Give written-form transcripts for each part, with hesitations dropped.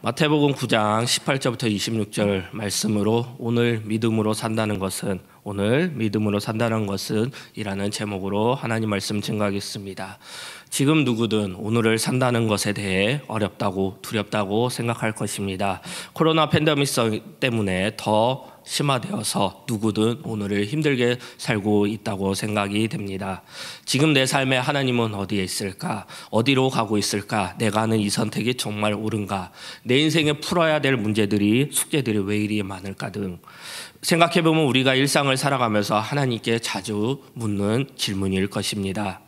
마태복음 9장 18절부터 26절 말씀으로 오늘 믿음으로 산다는 것은 이라는 제목으로 하나님 말씀 증거하겠습니다. 지금 누구든 오늘을 산다는 것에 대해 어렵다고 두렵다고 생각할 것입니다. 코로나 팬데믹 때문에 더 심화되어서 누구든 오늘을 힘들게 살고 있다고 생각이 됩니다. 지금 내 삶에 하나님은 어디에 있을까? 어디로 가고 있을까? 내가 하는 이 선택이 정말 옳은가? 내 인생에 풀어야 될 문제들이, 숙제들이 왜 이리 많을까 등 생각해보면 우리가 일상을 살아가면서 하나님께 자주 묻는 질문일 것입니다.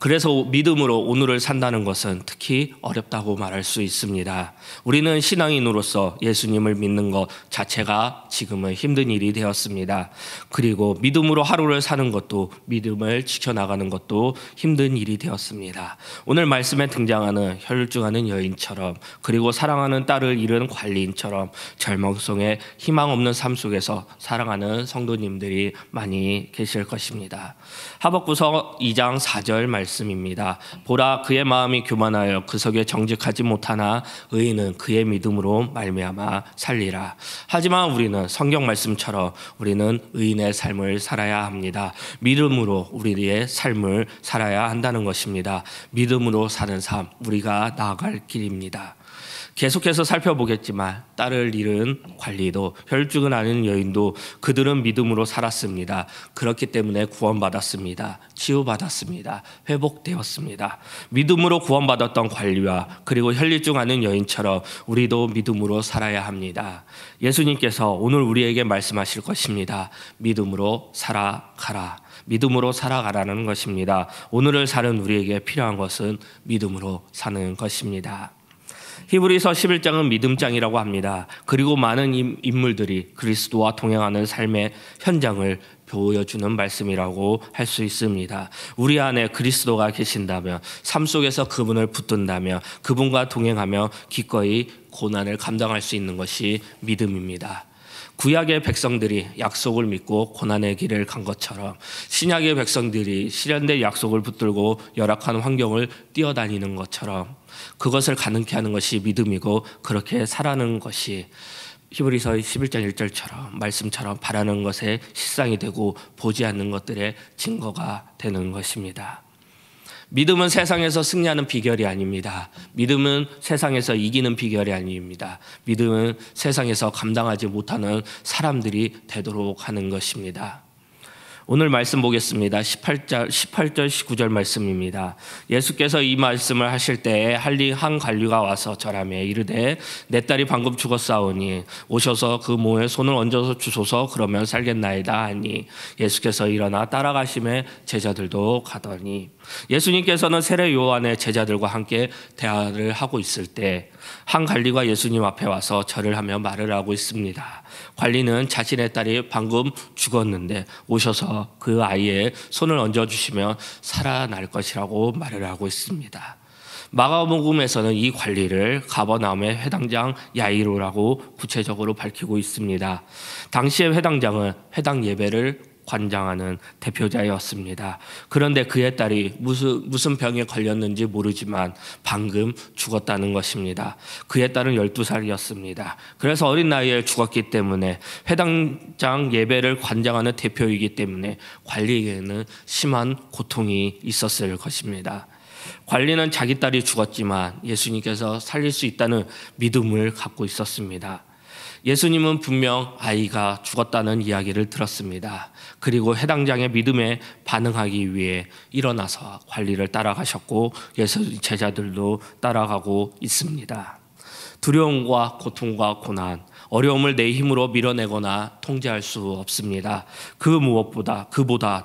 그래서 믿음으로 오늘을 산다는 것은 특히 어렵다고 말할 수 있습니다. 우리는 신앙인으로서 예수님을 믿는 것 자체가 지금은 힘든 일이 되었습니다. 그리고 믿음으로 하루를 사는 것도, 믿음을 지켜나가는 것도 힘든 일이 되었습니다. 오늘 말씀에 등장하는 혈중하는 여인처럼, 그리고 사랑하는 딸을 잃은 관리인처럼 절망성에 희망 없는 삶 속에서 살아가는 성도님들이 많이 계실 것입니다. 하박국서 2장 4절 말씀입니다. 보라, 그의 마음이 교만하여 그 속에 정직하지 못하나 의인은 그의 믿음으로 말미암아 살리라. 하지만 우리는 성경 말씀처럼 우리는 의인의 삶을 살아야 합니다. 믿음으로 우리의 삶을 살아야 한다는 것입니다. 믿음으로 사는 삶, 우리가 나아갈 길입니다. 계속해서 살펴보겠지만 딸을 잃은 관리도, 혈중을 아는 여인도 그들은 믿음으로 살았습니다. 그렇기 때문에 구원받았습니다. 치유받았습니다. 회복되었습니다. 믿음으로 구원받았던 관리와 그리고 혈리증 아는 여인처럼 우리도 믿음으로 살아야 합니다. 예수님께서 오늘 우리에게 말씀하실 것입니다. 믿음으로 살아가라. 믿음으로 살아가라는 것입니다. 오늘을 사는 우리에게 필요한 것은 믿음으로 사는 것입니다. 히브리서 11장은 믿음장이라고 합니다. 그리고 많은 인물들이 그리스도와 동행하는 삶의 현장을 보여주는 말씀이라고 할 수 있습니다. 우리 안에 그리스도가 계신다면, 삶 속에서 그분을 붙든다면, 그분과 동행하며 기꺼이 고난을 감당할 수 있는 것이 믿음입니다. 구약의 백성들이 약속을 믿고 고난의 길을 간 것처럼 신약의 백성들이 실현된 약속을 붙들고 열악한 환경을 뛰어다니는 것처럼 그것을 가능케 하는 것이 믿음이고, 그렇게 살아가는 것이 히브리서 11장 1절처럼 말씀처럼 바라는 것에 실상이 되고 보지 않는 것들의 증거가 되는 것입니다. 믿음은 세상에서 승리하는 비결이 아닙니다. 믿음은 세상에서 이기는 비결이 아닙니다. 믿음은 세상에서 감당하지 못하는 사람들이 되도록 하는 것입니다. 오늘 말씀 보겠습니다. 18절, 19절 말씀입니다. 예수께서 이 말씀을 하실 때에 한 관리가 와서 절하며 이르되 내 딸이 방금 죽었사오니 오셔서 그 몸에 손을 얹어서 주소서, 그러면 살겠나이다 하니 예수께서 일어나 따라가심에 제자들도 가더니, 예수님께서는 세례 요한의 제자들과 함께 대화를 하고 있을 때 한 관리가 예수님 앞에 와서 절을 하며 말을 하고 있습니다. 관리는 자신의 딸이 방금 죽었는데 오셔서 그 아이의 손을 얹어주시면 살아날 것이라고 말을 하고 있습니다. 마가복음에서는 이 관리를 가버나움의 회당장 야이로라고 구체적으로 밝히고 있습니다. 당시의 회당장은 회당 예배를 관장하는 대표자였습니다. 그런데 그의 딸이 무슨 병에 걸렸는지 모르지만 방금 죽었다는 것입니다. 그의 딸은 12살이었습니다. 그래서 어린 나이에 죽었기 때문에 회당장 예배를 관장하는 대표이기 때문에 관리에게는 심한 고통이 있었을 것입니다. 관리는 자기 딸이 죽었지만 예수님께서 살릴 수 있다는 믿음을 갖고 있었습니다. 예수님은 분명 아이가 죽었다는 이야기를 들었습니다. 그리고 해당장의 믿음에 반응하기 위해 일어나서 관리를 따라가셨고 예수 제자들도 따라가고 있습니다. 두려움과 고통과 고난, 어려움을 내 힘으로 밀어내거나 통제할 수 없습니다. 그보다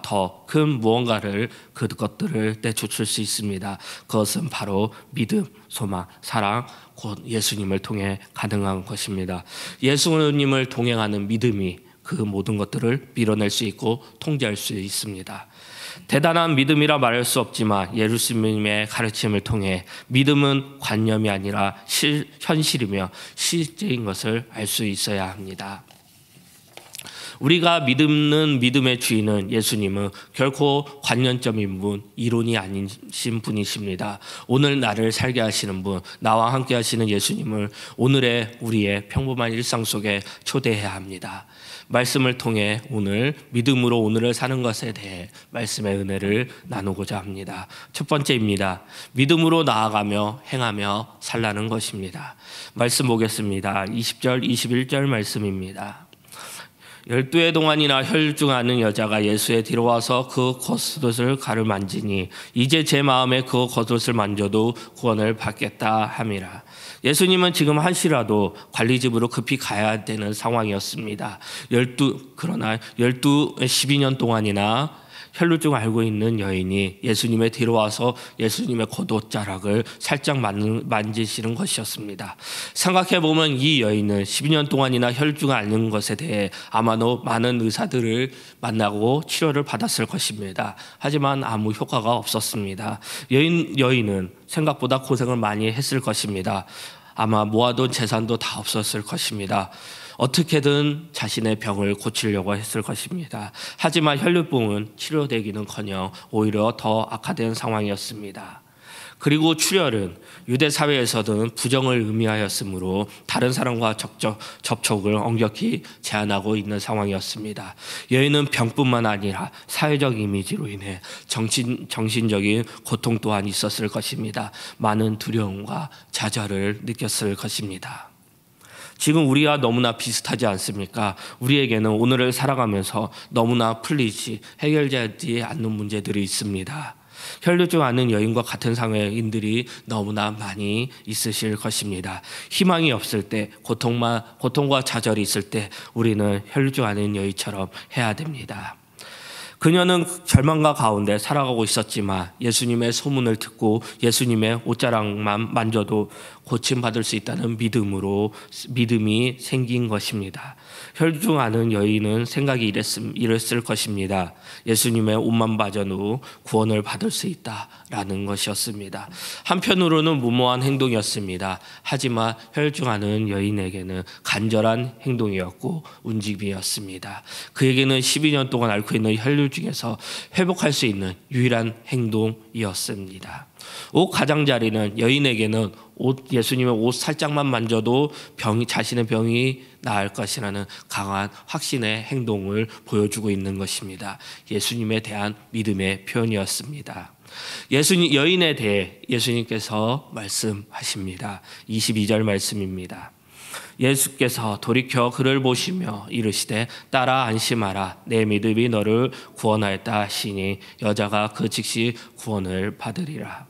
더 큰 무언가를 그것들을 내쫓을 수 있습니다. 그것은 바로 믿음, 소망, 사랑, 곧 예수님을 통해 가능한 것입니다. 예수님을 동행하는 믿음이 그 모든 것들을 밀어낼 수 있고 통제할 수 있습니다. 대단한 믿음이라 말할 수 없지만 예수님의 가르침을 통해 믿음은 관념이 아니라 현실이며 실제인 것을 알 수 있어야 합니다. 우리가 믿는 믿음의 주인은 예수님은 결코 관념점인 분, 이론이 아니신 분이십니다. 오늘 나를 살게 하시는 분, 나와 함께 하시는 예수님을 오늘의 우리의 평범한 일상 속에 초대해야 합니다. 말씀을 통해 오늘 믿음으로 오늘을 사는 것에 대해 말씀의 은혜를 나누고자 합니다. 첫 번째입니다. 믿음으로 나아가며 행하며 살라는 것입니다. 말씀 보겠습니다. 20절 21절 말씀입니다. 12해 동안이나 혈중하는 여자가 예수의 뒤로 와서 그 겉옷을 가르만지니 이제 제 마음에 그 겉옷을 만져도 구원을 받겠다 함이라. 예수님은 지금 한시라도 관리집으로 급히 가야 되는 상황이었습니다. 그러나 12년 동안이나 혈루증을 앓고 있는 여인이 예수님의 뒤로 와서 예수님의 겉옷자락을 살짝 만지시는 것이었습니다. 생각해보면 이 여인은 12년 동안이나 혈루증을 앓는 것에 대해 아마도 많은 의사들을 만나고 치료를 받았을 것입니다. 하지만 아무 효과가 없었습니다. 여인은 생각보다 고생을 많이 했을 것입니다. 아마 모아둔 재산도 다 없었을 것입니다. 어떻게든 자신의 병을 고치려고 했을 것입니다. 하지만 혈루증은 치료되기는커녕 오히려 더 악화된 상황이었습니다. 그리고 출혈은 유대 사회에서는 부정을 의미하였으므로 다른 사람과 접촉을 엄격히 제한하고 있는 상황이었습니다. 여인은 병뿐만 아니라 사회적 이미지로 인해 정신적인 고통 또한 있었을 것입니다. 많은 두려움과 좌절을 느꼈을 것입니다. 지금 우리와 너무나 비슷하지 않습니까? 우리에게는 오늘을 살아가면서 너무나 해결되지 않는 문제들이 있습니다. 혈루증 앓는 여인과 같은 상황인들이 너무나 많이 있으실 것입니다. 희망이 없을 때, 고통과 좌절이 있을 때 우리는 혈루증 앓는 여인처럼 해야 됩니다. 그녀는 절망과 가운데 살아가고 있었지만 예수님의 소문을 듣고 예수님의 옷자락만 만져도 고침받을 수 있다는 믿음이 생긴 것입니다. 혈루증 앓는 여인은 생각이 이랬을 것입니다. 예수님의 옷만 봐줘도 구원을 받을 수 있다라는 것이었습니다. 한편으로는 무모한 행동이었습니다. 하지만 혈루증 앓는 여인에게는 간절한 행동이었고 움직임이었습니다. 그에게는 12년 동안 앓고 있는 혈루증에서 회복할 수 있는 유일한 행동이었습니다. 옷 가장자리는 여인에게는 예수님의 옷 살짝만 만져도 자신의 병이 나을 것이라는 강한 확신의 행동을 보여주고 있는 것입니다. 예수님에 대한 믿음의 표현이었습니다. 여인에 대해 예수님께서 말씀하십니다. 22절 말씀입니다. 예수께서 돌이켜 그를 보시며 이르시되 딸아 안심하라 내 믿음이 너를 구원하였다 하시니 여자가 그 즉시 구원을 받으리라.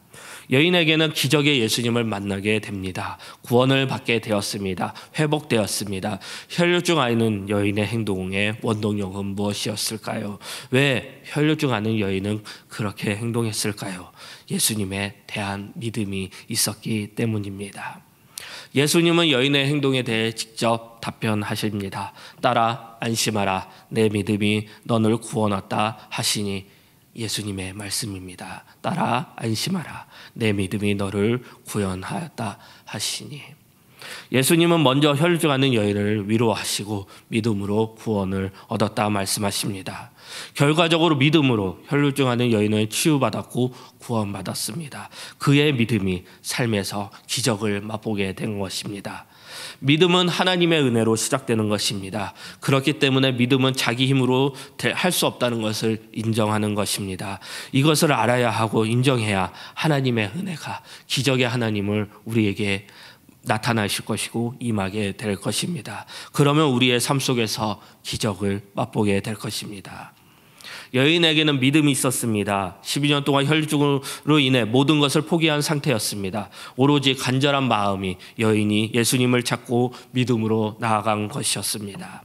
여인에게는 기적의 예수님을 만나게 됩니다. 구원을 받게 되었습니다. 회복되었습니다. 혈루증 앓는 여인의 행동의 원동력은 무엇이었을까요? 왜 혈루증 앓는 여인은 그렇게 행동했을까요? 예수님에 대한 믿음이 있었기 때문입니다. 예수님은 여인의 행동에 대해 직접 답변하십니다. 딸아 안심하라 내 믿음이 너를 구원했다 하시니 예수님의 말씀입니다. 딸아 안심하라 내 믿음이 너를 구원하였다 하시니 예수님은 먼저 혈루증 앓는 여인을 위로하시고 믿음으로 구원을 얻었다 말씀하십니다. 결과적으로 믿음으로 혈루증 앓는 여인은 치유받았고 구원받았습니다. 그의 믿음이 삶에서 기적을 맛보게 된 것입니다. 믿음은 하나님의 은혜로 시작되는 것입니다. 그렇기 때문에 믿음은 자기 힘으로 할 수 없다는 것을 인정하는 것입니다. 이것을 알아야 하고 인정해야 하나님의 은혜가 기적의 하나님을 우리에게 나타나실 것이고 임하게 될 것입니다. 그러면 우리의 삶 속에서 기적을 맛보게 될 것입니다. 여인에게는 믿음이 있었습니다. 12년 동안 혈루증으로 인해 모든 것을 포기한 상태였습니다. 오로지 간절한 마음이 여인이 예수님을 찾고 믿음으로 나아간 것이었습니다.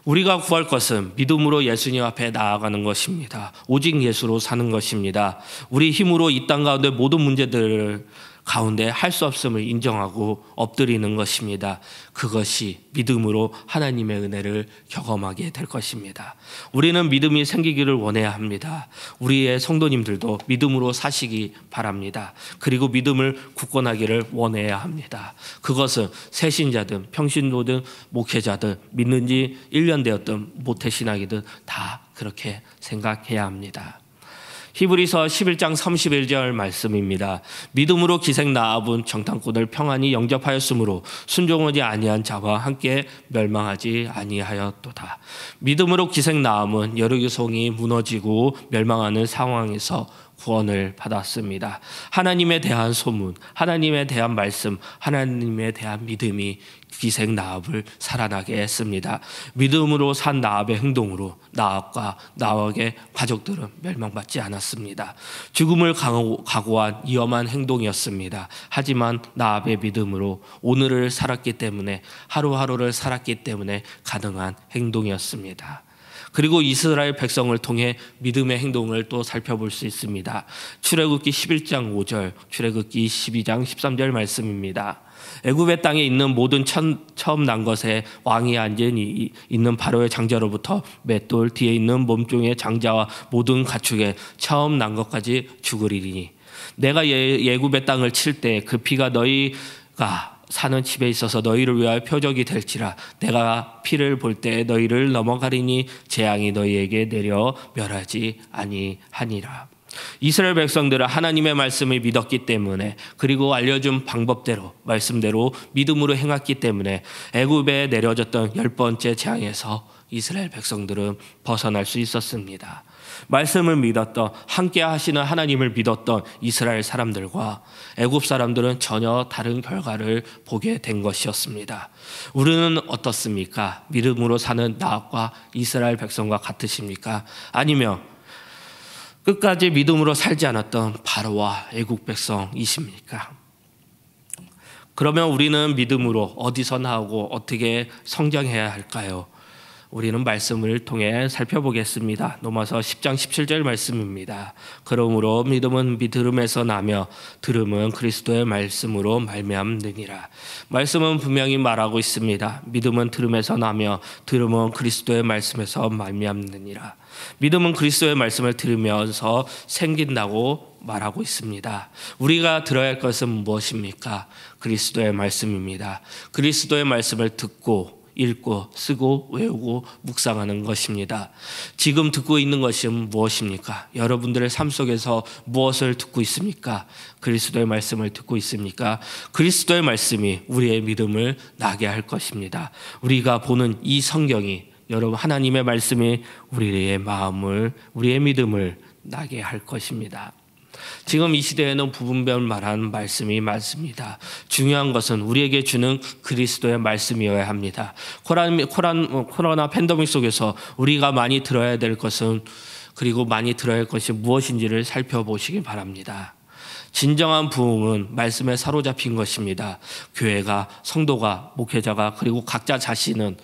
우리가 구할 것은 믿음으로 예수님 앞에 나아가는 것입니다. 오직 예수로 사는 것입니다. 우리 힘으로 이 땅 가운데 모든 문제들을 가운데 할 수 없음을 인정하고 엎드리는 것입니다. 그것이 믿음으로 하나님의 은혜를 경험하게 될 것입니다. 우리는 믿음이 생기기를 원해야 합니다. 우리의 성도님들도 믿음으로 사시기 바랍니다. 그리고 믿음을 굳건하기를 원해야 합니다. 그것은 새신자든 평신도든 목회자든 믿는 지 1년 되었든 모태신앙이든 다 그렇게 생각해야 합니다. 히브리서 11장 31절 말씀입니다. 믿음으로 기생 라합은 정탐꾼을 평안히 영접하였으므로 순종하지 아니한 자와 함께 멸망하지 아니하였도다. 믿음으로 기생 라합은 여리고 성이 무너지고 멸망하는 상황에서 구원을 받았습니다. 하나님에 대한 소문, 하나님에 대한 말씀, 하나님에 대한 믿음이 기생 라합을 살아나게 했습니다. 믿음으로 산 라합의 행동으로 라합과 라합의 가족들은 멸망받지 않았습니다. 죽음을 각오한 위험한 행동이었습니다. 하지만 라합의 믿음으로 오늘을 살았기 때문에, 하루하루를 살았기 때문에 가능한 행동이었습니다. 그리고 이스라엘 백성을 통해 믿음의 행동을 또 살펴볼 수 있습니다. 출애굽기 11장 5절, 출애굽기 12장 13절 말씀입니다. 애굽의 땅에 있는 모든 처음 난 것에 왕이 앉아 있는 바로의 장자로부터 맷돌 뒤에 있는 몸종의 장자와 모든 가축에 처음 난 것까지 죽으리니 내가 애굽의 땅을 칠 때 그 피가 너희가 사는 집에 있어서 너희를 위하여 표적이 될지라. 내가 피를 볼 때 너희를 넘어가리니 재앙이 너희에게 내려 멸하지 아니하니라. 이스라엘 백성들은 하나님의 말씀을 믿었기 때문에, 그리고 알려준 방법대로 말씀대로 믿음으로 행했기 때문에 애굽에 내려졌던 10번째 재앙에서 이스라엘 백성들은 벗어날 수 있었습니다. 말씀을 믿었던, 함께 하시는 하나님을 믿었던 이스라엘 사람들과 애굽 사람들은 전혀 다른 결과를 보게 된 것이었습니다. 우리는 어떻습니까? 믿음으로 사는 라합과 이스라엘 백성과 같으십니까? 아니면 끝까지 믿음으로 살지 않았던 바로와 애국 백성이십니까? 그러면 우리는 믿음으로 어디서 나오고 어떻게 성장해야 할까요? 우리는 말씀을 통해 살펴보겠습니다. 로마서 10장 17절 말씀입니다. 그러므로 믿음은 들음에서 나며 들음은 그리스도의 말씀으로 말미암느니라. 말씀은 분명히 말하고 있습니다. 믿음은 들음에서 나며 들음은 그리스도의 말씀에서 말미암느니라. 믿음은 그리스도의 말씀을 들으면서 생긴다고 말하고 있습니다. 우리가 들어야 할 것은 무엇입니까? 그리스도의 말씀입니다. 그리스도의 말씀을 듣고 읽고 쓰고 외우고 묵상하는 것입니다. 지금 듣고 있는 것이 무엇입니까? 여러분들의 삶 속에서 무엇을 듣고 있습니까? 그리스도의 말씀을 듣고 있습니까? 그리스도의 말씀이 우리의 믿음을 나게 할 것입니다. 우리가 보는 이 성경이, 여러분, 하나님의 말씀이 우리의 마음을, 우리의 믿음을 나게 할 것입니다. 지금 이 시대에는 부분별말한 말씀이 많습니다. 중요한 것은 우리에게 주는 그리스도의 말씀이어야 합니다. 코로나 팬데믹 속에서 우리가 많이 들어야 될 것은, 그리고 많이 들어야 할 것이 무엇인지를 살펴보시기 바랍니다. 진정한 부흥은 말씀에 사로잡힌 것입니다. 교회가, 성도가, 목회자가, 그리고 각자 자신은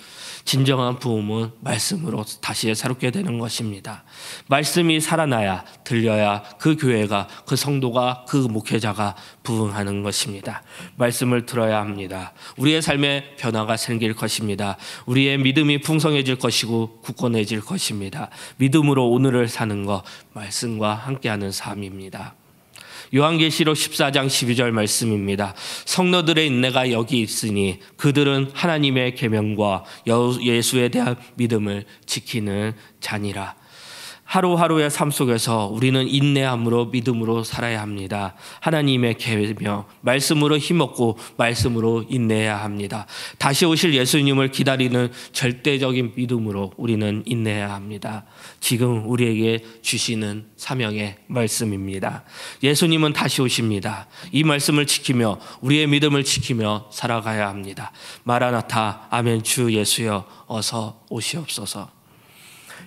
진정한 부흥은 말씀으로 다시 새롭게 되는 것입니다. 말씀이 살아나야, 들려야 그 교회가, 그 성도가, 그 목회자가 부흥하는 것입니다. 말씀을 들어야 합니다. 우리의 삶에 변화가 생길 것입니다. 우리의 믿음이 풍성해질 것이고 굳건해질 것입니다. 믿음으로 오늘을 사는 것, 말씀과 함께하는 삶입니다. 요한계시록 14장 12절 말씀입니다. 성도들의 인내가 여기 있으니 그들은 하나님의 계명과 예수에 대한 믿음을 지키는 자니라. 하루하루의 삶 속에서 우리는 인내함으로 믿음으로 살아야 합니다. 하나님의 계명, 말씀으로 힘없고 말씀으로 인내해야 합니다. 다시 오실 예수님을 기다리는 절대적인 믿음으로 우리는 인내해야 합니다. 지금 우리에게 주시는 사명의 말씀입니다. 예수님은 다시 오십니다. 이 말씀을 지키며 우리의 믿음을 지키며 살아가야 합니다. 마라나타, 아멘, 주 예수여 어서 오시옵소서.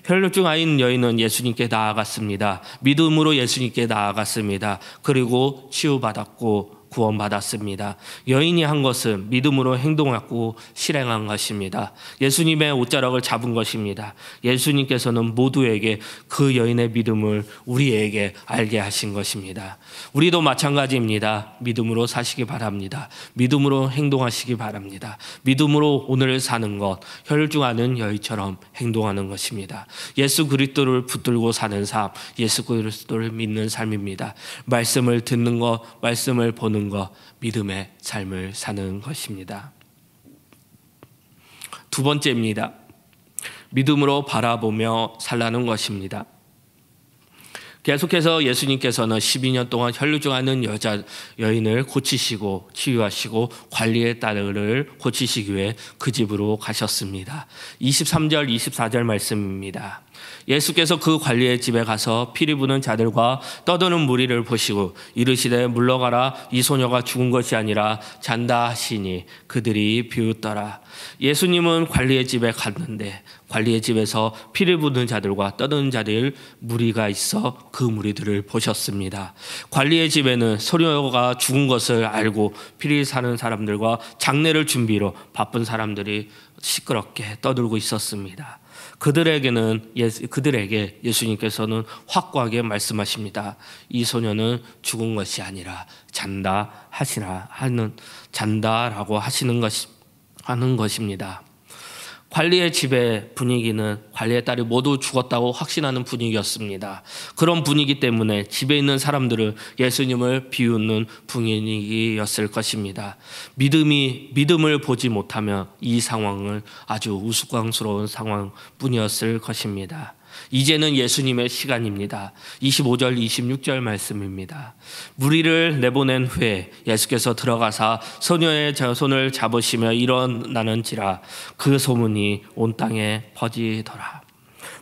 혈루증 아인 여인은 예수님께 나아갔습니다. 믿음으로 예수님께 나아갔습니다. 그리고 치유받았고 구원받았습니다. 여인이 한 것은 믿음으로 행동하고 실행한 것입니다. 예수님의 옷자락을 잡은 것입니다. 예수님께서는 모두에게 그 여인의 믿음을 우리에게 알게 하신 것입니다. 우리도 마찬가지입니다. 믿음으로 사시기 바랍니다. 믿음으로 행동하시기 바랍니다. 믿음으로 오늘을 사는 것, 혈중하는 여인처럼 행동하는 것입니다. 예수 그리스도를 붙들고 사는 삶, 예수 그리스도를 믿는 삶입니다. 말씀을 듣는 것, 말씀을 보는 것, 믿음의 삶을 사는 것입니다. 두 번째입니다. 믿음으로 바라보며 살라는 것입니다. 계속해서 예수님께서는 12년 동안 혈루증하는 여인을 고치시고 치유하시고 관리의 딸을 고치시기 위해 그 집으로 가셨습니다. 23절 24절 말씀입니다. 예수께서 그 관리의 집에 가서 피리 부는 자들과 떠드는 무리를 보시고 이르시되 물러가라, 이 소녀가 죽은 것이 아니라 잔다 하시니 그들이 비웃더라. 예수님은 관리의 집에 갔는데 관리의 집에서 피를 부는 자들과 떠드는 자들 무리가 있어 그 무리들을 보셨습니다. 관리의 집에는 소녀가 죽은 것을 알고 피를 사는 사람들과 장례를 준비로 바쁜 사람들이 시끄럽게 떠들고 있었습니다. 그들에게 예수님께서는 확고하게 말씀하십니다. 이 소녀는 죽은 것이 아니라 잔다라고 하는 것입니다. 관리의 집의 분위기는 관리의 딸이 모두 죽었다고 확신하는 분위기였습니다. 그런 분위기 때문에 집에 있는 사람들은 예수님을 비웃는 분위기였을 것입니다. 믿음을 보지 못하면 이 상황은 아주 우스꽝스러운 상황뿐이었을 것입니다. 이제는 예수님의 시간입니다. 25절 26절 말씀입니다. 무리를 내보낸 후에 예수께서 들어가사 소녀의 손을 잡으시며 일어나는지라 그 소문이 온 땅에 퍼지더라.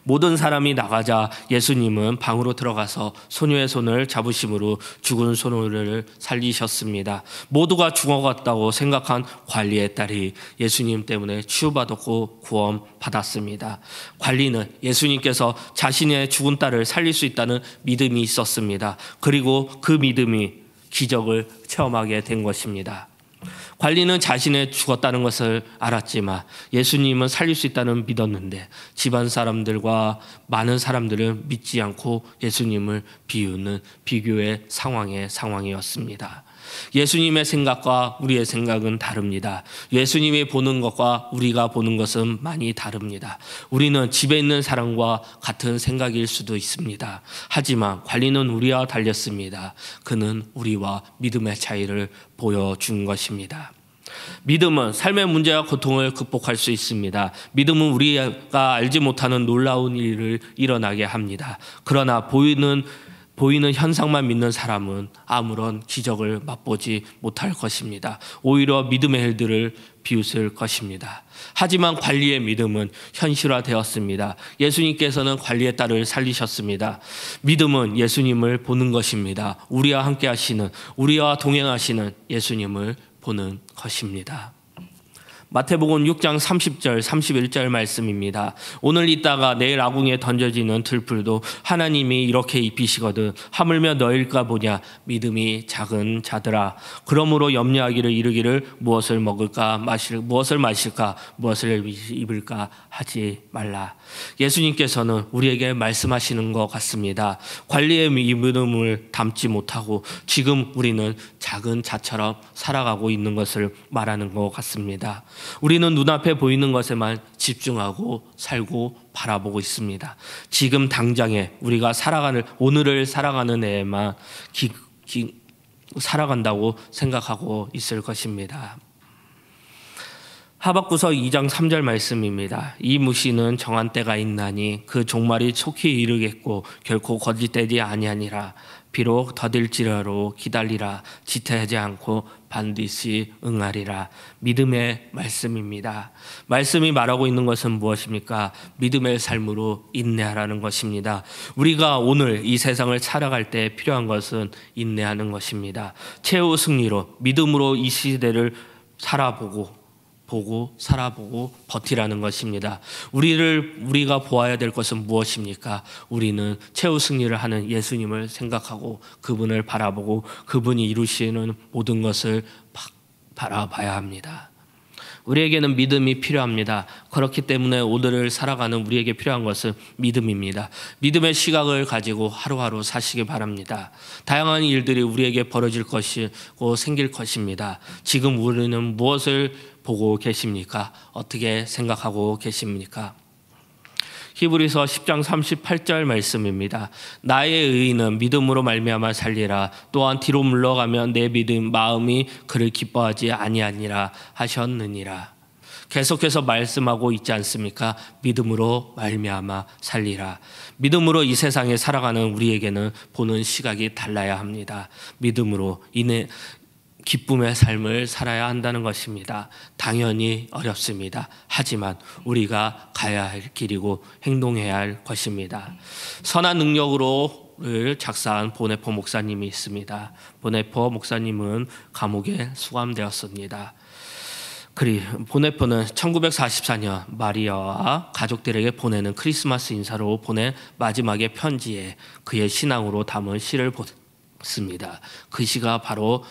모든 사람이 나가자 예수님은 방으로 들어가서 소녀의 손을 잡으심으로 죽은 소녀를 살리셨습니다. 모두가 죽어갔다고 생각한 관리의 딸이 예수님 때문에 치유받았고 구원받았습니다. 관리는 예수님께서 자신의 죽은 딸을 살릴 수 있다는 믿음이 있었습니다. 그리고 그 믿음이 기적을 체험하게 된 것입니다. 관리는 자신의 죽었다는 것을 알았지만 예수님은 살릴 수 있다는 믿었는데 집안 사람들과 많은 사람들은 믿지 않고 예수님을 비웃는 비교의 상황이었습니다. 예수님의 생각과 우리의 생각은 다릅니다. 예수님이 보는 것과 우리가 보는 것은 많이 다릅니다. 우리는 집에 있는 사람과 같은 생각일 수도 있습니다. 하지만 관리는 우리와 달렸습니다. 그는 우리와 믿음의 차이를 보여준 것입니다. 믿음은 삶의 문제와 고통을 극복할 수 있습니다. 믿음은 우리가 알지 못하는 놀라운 일을 일어나게 합니다. 그러나 보이는 현상만 믿는 사람은 아무런 기적을 맛보지 못할 것입니다. 오히려 믿음의 일들을 비웃을 것입니다. 하지만 관리의 믿음은 현실화되었습니다. 예수님께서는 관리의 딸을 살리셨습니다. 믿음은 예수님을 보는 것입니다. 우리와 함께 하시는, 우리와 동행하시는 예수님을 보는 것입니다. 마태복음 6장 30절 31절 말씀입니다. 오늘 있다가 내일 아궁이에 던져지는 들풀도 하나님이 이렇게 입히시거든 하물며 너일까 보냐. 믿음이 작은 자들아. 그러므로 염려하기를 이르기를 무엇을 먹을까 무엇을 마실까 무엇을 입을까 하지 말라. 예수님께서는 우리에게 말씀하시는 것 같습니다. 관리의 믿음을 담지 못하고 지금 우리는 작은 자처럼 살아가고 있는 것을 말하는 것 같습니다. 우리는 눈앞에 보이는 것에만 집중하고 살고 바라보고 있습니다. 지금 당장에 우리가 오늘을 살아가는 애에만 살아간다고 생각하고 있을 것입니다. 하박구서 2장 3절 말씀입니다. 이 무시는 정한 때가 있나니 그 종말이 속히 이르겠고 결코 거짓되지 아니하니라. 비록 더딜지라도 기다리라. 지체하지 않고 반드시 응하리라. 믿음의 말씀입니다. 말씀이 말하고 있는 것은 무엇입니까? 믿음의 삶으로 인내하라는 것입니다. 우리가 오늘 이 세상을 살아갈 때 필요한 것은 인내하는 것입니다. 최후 승리로 믿음으로 이 시대를 살아보고 보고 살아보고 버티라는 것입니다. 우리가 보아야 될 것은 무엇입니까? 우리는 최후 승리를 하는 예수님을 생각하고 그분을 바라보고 그분이 이루시는 모든 것을 바라봐야 합니다. 우리에게는 믿음이 필요합니다. 그렇기 때문에 오늘을 살아가는 우리에게 필요한 것은 믿음입니다. 믿음의 시각을 가지고 하루하루 사시기 바랍니다. 다양한 일들이 우리에게 벌어질 것이고 생길 것입니다. 지금 우리는 무엇을 보고 계십니까? 어떻게 생각하고 계십니까? 히브리서 10장 38절 말씀입니다. 나의 의인은 믿음으로 말미암아 살리라. 또한 뒤로 물러가면 내 마음이 그를 기뻐하지 아니하니라 하셨느니라. 계속해서 말씀하고 있지 않습니까? 믿음으로 말미암아 살리라. 믿음으로 이 세상에 살아가는 우리에게는 보는 시각이 달라야 합니다. 믿음으로 기쁨의 삶을 살아야 한다는 것입니다. 당연히 어렵습니다. 하지만 우리가 가야 할 길이고 행동해야 할 것입니다. 선한 능력으로 작사한 보네포 목사님이 있습니다. 보네포 목사님은 감옥에 수감되었습니다. 보네포는 1944년 마리아와 가족들에게 보내는 크리스마스 인사로 보낸 마지막의 편지에 그의 신앙으로 담은 시를 습니다. 그 시가 바로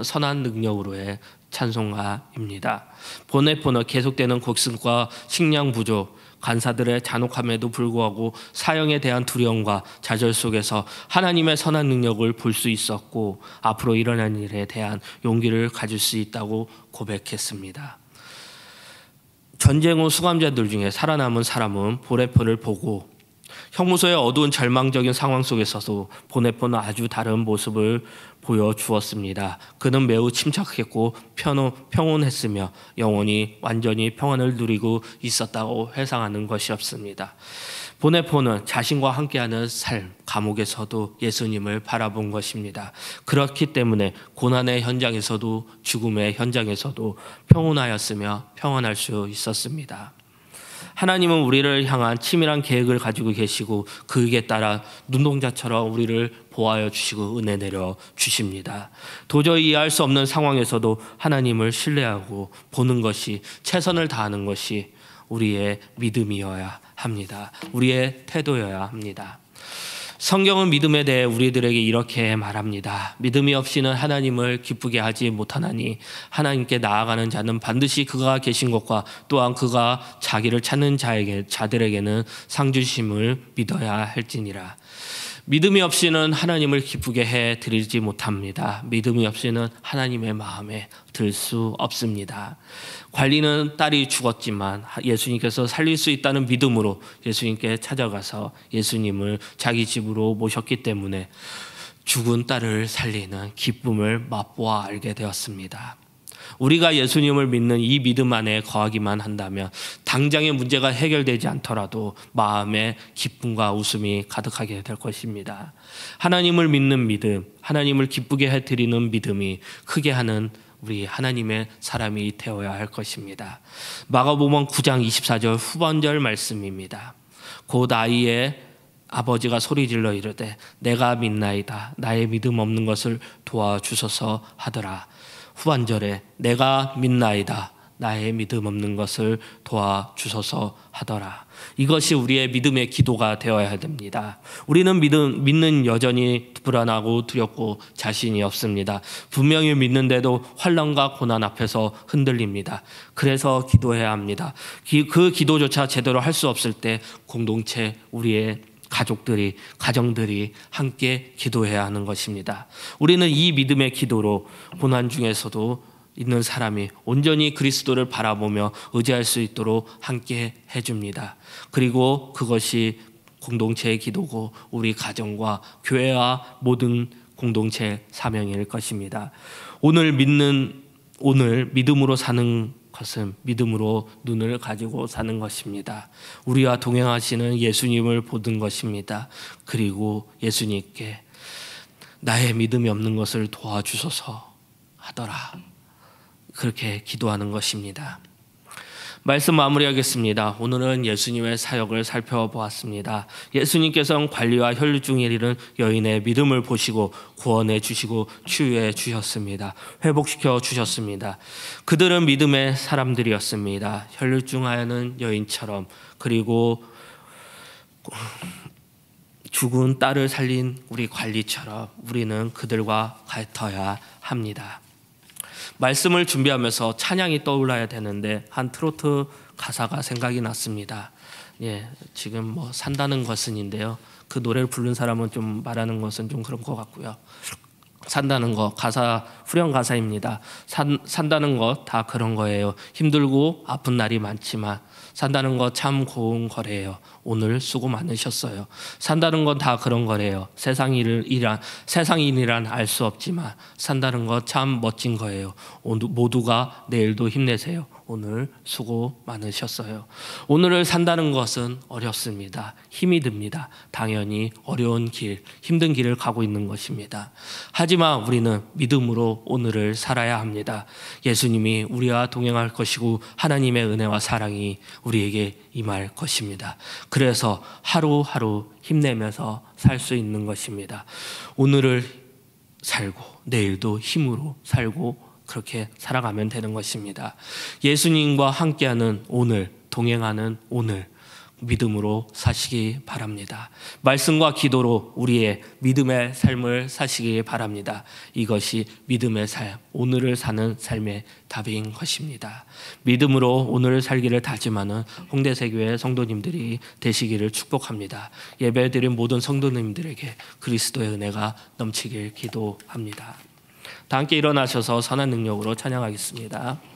선한 능력으로의 찬송가입니다. 보네포는 계속되는 곡성과 식량 부족, 간사들의 잔혹함에도 불구하고 사형에 대한 두려움과 좌절 속에서 하나님의 선한 능력을 볼 수 있었고 앞으로 일어날 일에 대한 용기를 가질 수 있다고 고백했습니다. 전쟁 후 수감자들 중에 살아남은 사람은 보네포를 보고 형무소의 어두운 절망적인 상황 속에서도 보네포는 아주 다른 모습을 보여주었습니다. 그는 매우 침착했고 평온했으며 영원히 완전히 평안을 누리고 있었다고 회상하는 것이 없습니다. 보네포는 자신과 함께하는 삶, 감옥에서도 예수님을 바라본 것입니다. 그렇기 때문에 고난의 현장에서도 죽음의 현장에서도 평온하였으며 평안할 수 있었습니다. 하나님은 우리를 향한 치밀한 계획을 가지고 계시고 그에 따라 눈동자처럼 우리를 보호하여 주시고 은혜 내려 주십니다. 도저히 이해할 수 없는 상황에서도 하나님을 신뢰하고 보는 것이 최선을 다하는 것이 우리의 믿음이어야 합니다. 우리의 태도여야 합니다. 성경은 믿음에 대해 우리들에게 이렇게 말합니다. 믿음이 없이는 하나님을 기쁘게 하지 못하나니 하나님께 나아가는 자는 반드시 그가 계신 것과 또한 그가 자기를 찾는 자들에게는 상 주심을 믿어야 할지니라. 믿음이 없이는 하나님을 기쁘게 해드리지 못합니다. 믿음이 없이는 하나님의 마음에 들 수 없습니다. 관리는 딸이 죽었지만 예수님께서 살릴 수 있다는 믿음으로 예수님께 찾아가서 예수님을 자기 집으로 모셨기 때문에 죽은 딸을 살리는 기쁨을 맛보아 알게 되었습니다. 우리가 예수님을 믿는 이 믿음 안에 거하기만 한다면 당장의 문제가 해결되지 않더라도 마음에 기쁨과 웃음이 가득하게 될 것입니다. 하나님을 믿는 믿음, 하나님을 기쁘게 해드리는 믿음이 크게 하는 우리 하나님의 사람이 되어야 할 것입니다. 마가복음 9장 24절 후반절 말씀입니다. 곧 아이의 아버지가 소리질러 이르되 내가 믿나이다 나의 믿음 없는 것을 도와주소서 하더라. 후반절에 내가 믿나이다 나의 믿음 없는 것을 도와주소서 하더라. 이것이 우리의 믿음의 기도가 되어야 됩니다. 우리는 믿는 여전히 불안하고 두렵고 자신이 없습니다. 분명히 믿는데도 환난과 고난 앞에서 흔들립니다. 그래서 기도해야 합니다. 그 기도조차 제대로 할 수 없을 때 공동체 우리의 가정들이 함께 기도해야 하는 것입니다. 우리는 이 믿음의 기도로 고난 중에서도 있는 사람이 온전히 그리스도를 바라보며 의지할 수 있도록 함께 해줍니다. 그리고 그것이 공동체의 기도고 우리 가정과 교회와 모든 공동체 사명일 것입니다. 오늘 믿음으로 사는 것은 믿음으로 눈을 가지고 사는 것입니다. 우리와 동행하시는 예수님을 보는 것입니다. 그리고 예수님께 나의 믿음이 없는 것을 도와주소서 하더라. 그렇게 기도하는 것입니다. 말씀 마무리하겠습니다. 오늘은 예수님의 사역을 살펴보았습니다. 예수님께서는 관리와 혈류증에 이르는 여인의 믿음을 보시고 구원해 주시고 치유해 주셨습니다. 회복시켜 주셨습니다. 그들은 믿음의 사람들이었습니다. 혈류증 앓는 여인처럼, 그리고 죽은 딸을 살린 우리 관리처럼 우리는 그들과 같아야 합니다. 말씀을 준비하면서 찬양이 떠올라야 되는데 한 트로트 가사가 생각이 났습니다. 지금 산다는 것은인데요. 그 노래를 부른 사람은 좀 말하는 것은 좀 그런 것 같고요. 산다는 것, 가사 후렴 가사입니다. 산다는 것 다 그런 거예요. 힘들고 아픈 날이 많지만 산다는 것 참 고운 거래요. 오늘 수고 많으셨어요. 산다는 건 다 그런 거래요. 세상인이란 알 수 없지만 산다는 것 참 멋진 거예요. 모두가 내일도 힘내세요. 오늘 수고 많으셨어요. 오늘을 산다는 것은 어렵습니다. 힘이 듭니다. 당연히 어려운 길, 힘든 길을 가고 있는 것입니다. 하지만 우리는 믿음으로 오늘을 살아야 합니다. 예수님이 우리와 동행할 것이고 하나님의 은혜와 사랑이 우리에게 임할 것입니다. 그래서 하루하루 힘내면서 살 수 있는 것입니다. 오늘을 살고 내일도 힘으로 살고 그렇게 살아가면 되는 것입니다. 예수님과 함께하는 오늘, 동행하는 오늘, 믿음으로 사시기 바랍니다. 말씀과 기도로 우리의 믿음의 삶을 사시기 바랍니다. 이것이 믿음의 삶, 오늘을 사는 삶의 답인 것입니다. 믿음으로 오늘을 살기를 다짐하는 홍대세교회 성도님들이 되시기를 축복합니다. 예배드린 모든 성도님들에게 그리스도의 은혜가 넘치길 기도합니다. 다 함께 일어나셔서 선한 능력으로 찬양하겠습니다.